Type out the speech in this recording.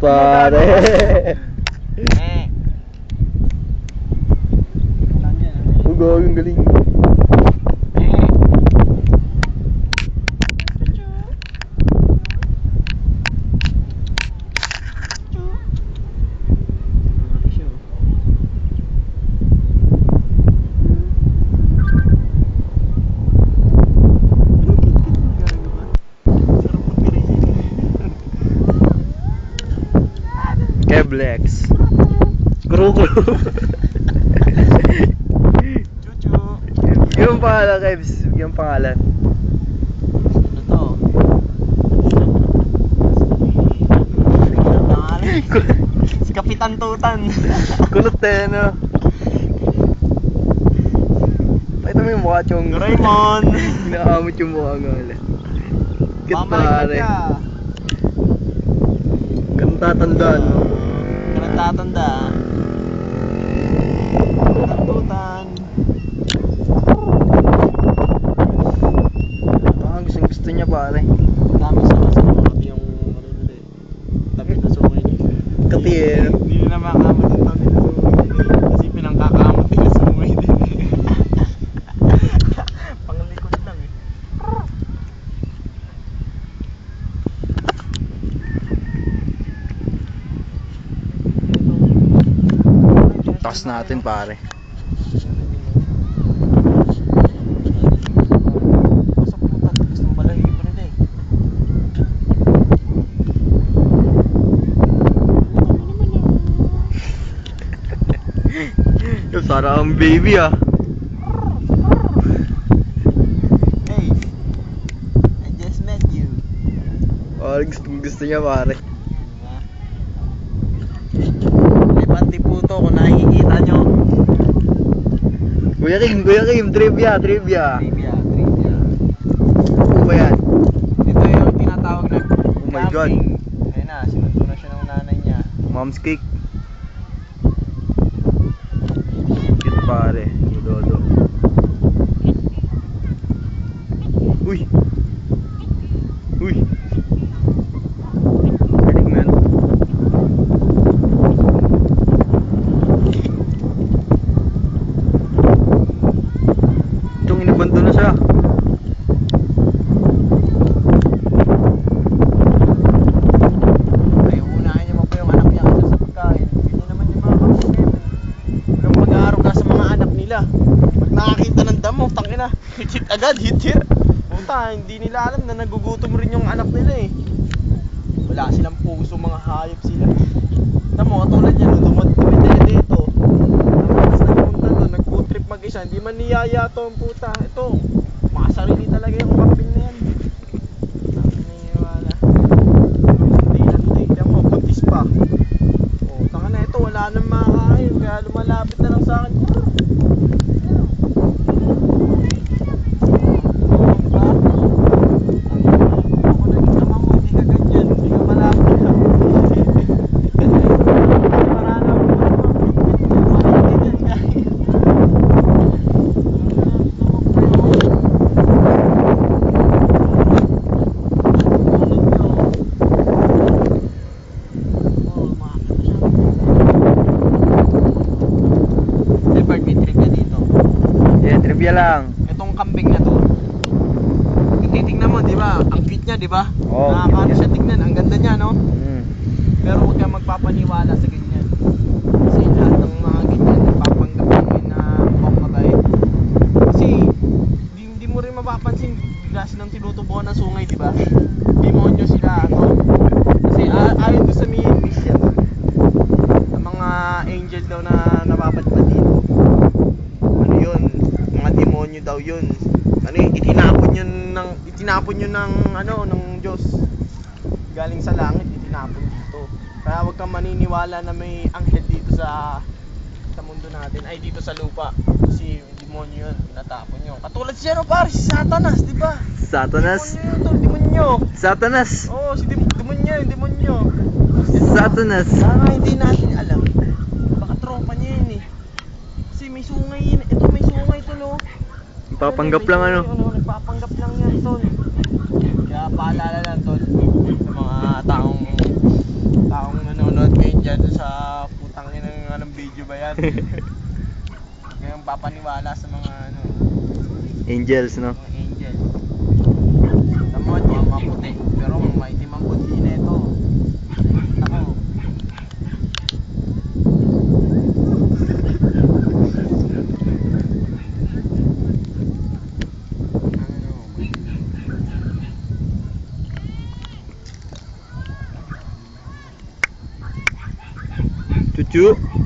pare. Ugo, yung galing. Keblex. Kuro-kuro. Chuchu. Yung pangalan, Kebs. Yung pangalan. Ano to? Si Kapitan Tutan. Kulot eh, no? Pakita mo yung mukha, Chong. Raymond. Inaamot yung mukha nga. Kit Mamay pare. ka. Ganun tatandaan, no? Ganun tatanda. Tutan. Baka gusto niya, pare. Dami sa kasunod yung ano nila eh. Tabi na sungay. Kati eh. Hindi nila makakamot yung tabi na sungay. Kasi pinangkakamot nila sungay din eh. Panglikod lang eh. Takas natin, pare. Sa puta, gusto mo pala higit pa nila eh. Yung sarang baby ah. Hey, I just met you. Pare, gusto niya, pare. May pantiputo kung nakikita nyo. Kuya Kim, trivia. Trivia. Ano ba yan? Ito yung tinatawag na Oh my God. camping. Ayun na, sinundo na siya ng nanay niya. Mom's cake. Cute, pare. Dodo. Uy. Galing mo yan. Itong inabando na siya. Ay, unahin niyo mo po yung anak niya kasi sa pagkain. Hindi naman yung mga kapatid. Walang mag-aaruga sa mga anak nila. Pag nakakita ng damo, tangina. Hit agad, hit. Puta, hindi nila alam na nagugutom rin yung anak nila eh. Wala silang puso, mga hayop sila. Tamo, katulad yan, dumadala dito. Tapos nagpunta doon, nag-food trip mag-isa. Hindi man niyaya to ang puta. Ito, makasarili talaga yung kapil na yan. Naniniwala. Hindi, tamo, buntis pa. O, tanga na ito, wala nang makakain. Kaya lumalapit na lang sa akin. Trivia lang. Itong kambing na to. Kung titignan mo, di ba? Ang cute niya, di ba? Oo, Nakakano cute siya tignan. Ang ganda niya, no? Mm. Pero huwag kang magpapaniwala sa ganyan. Kasi lahat ng mga ganyan, nagpapanggap namin na mukhang mabait. Kasi, hindi mo rin mapapansin, bigla silang tinutubuan ng sungay, di ba? Demonyo sila, no? Kasi ayon doon sa mission, ang mga angel daw na napapadpad dito. Ano yun? Mga demonyo daw yun. Ano yun? Itinapon yun ng ano, ng Diyos. Galing sa langit, itinapon dito. Kaya huwag kang maniniwala na may anghel dito sa mundo natin, ay dito sa lupa. Kasi demonyo yun, tinatapon yun. Katulad siya, no, pare, si Satanas, di ba? Satanas. Demonyo yun to, demonyo. Satanas. Oo, si demonyo, yung demonyo. Satanas. Sana hindi natin alam. Baka tropa niya yun eh. Kasi may sungay yun. Ito may sungay to, no. Papanggap lang ano. Nagpapanggap lang yan, tol. Kaya paalala lang, tol, sa mga taong dyan sa putang ng anong video ba yan? Ngayon papaniwala sa mga ano, Angels, no? mga angel. Tama, di ang maputi. Pero maitim ang kundi na ito. Nakikita ko. Cucu.